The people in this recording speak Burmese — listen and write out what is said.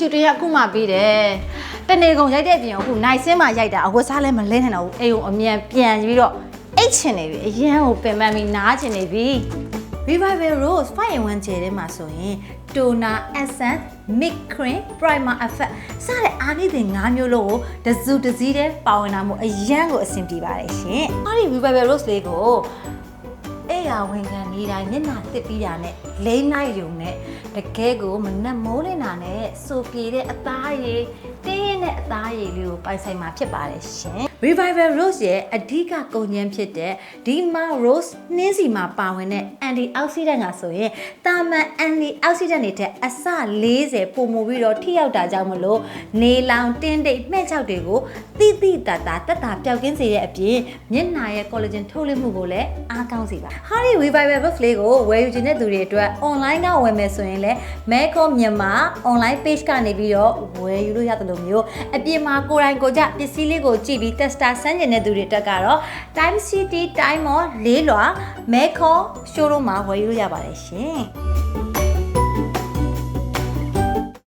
ရှူတင်ရအခုမှပြီးတယ်တနေကုန်ရိုက်တဲ့ပြင်အခုနိုင်စင်းမှရိုက်တာအဝတ်စားလည်းမလဲနိုင်တော့ဘူးအိမ်ကိုအမြန်ပြန်ပြီးတော့အိတ်ချင်နေပြီအရန်ကိုပင်ပန်းပြီးနားချင်နေပြီ Revival Rose 5-in-1 ကျဲထဲမှာဆိုရင် Toner Essence Mix Cream Primer Effect စတဲ့အားနည်းတဲ့၅မျိုးလုံးကိုတစုတစည်းတည်းပါဝင်လာမှုအရန်ကိုအဆင်ပြေပါတယ်ရှင်။အားဒီ Revival Rose လေးကိုအေးရဝင်ခံနေတိုင်းမျက်နှာတစ်ပြီးတာနဲ့လိမ့်လိုက်ရုံနဲ့တကယ်ကိုမနှက်မိုးနေတာနဲ့စိုးပြေတဲ့အသားရည်တင်းရင်တဲ့အသားရည်လေးကိုပိုင်ဆိုင်မှာဖြစ်ပါတယ်ရှင်။ Revival Rose ရဲ့အဓိကကုန်ကျန်းဖြစ်တဲ့ဒီမှာ Rose နှင်းစီမှာပါဝင်တဲ့ antioxidant ကဆိုရင်တာမန် antioxidant တွေထက်အဆ40ပိုမိုပြီးတော့ထိရောက်တာကြောင့်မလို့နေလောင်တင်းတိတ်မှဲ့ချောက်တွေကိုတိတိတတ်တာတက်တာပျောက်ကင်းစေတဲ့အပြင်မျက်နှာရဲ့ collagen ထုတ်လွှင့်မှုကိုလည်းအားကောင်းစေပါ Hardy Revival Rose လေးကိုဝယ်ယူချင်တဲ့သူတွေအတွက် online ကဝယ်မယ်ဆိုရင်လည်း Meko မြန်မာ online page ကနေပြီးတော့ဝယ်ယူလို့ရတယ်လို့မျိုးအပြင်မှာကိုယ်တိုင်ကိုကြပစ္စည်းလေးကိုကြည့်ပြီး tester ဆန်းကျင်တဲ့သူတွေတက်ကတော့ Time City Time Mall လေးလွာ Meko showroom မှာဝယ်ယူလို့ရပါတယ်ရှင်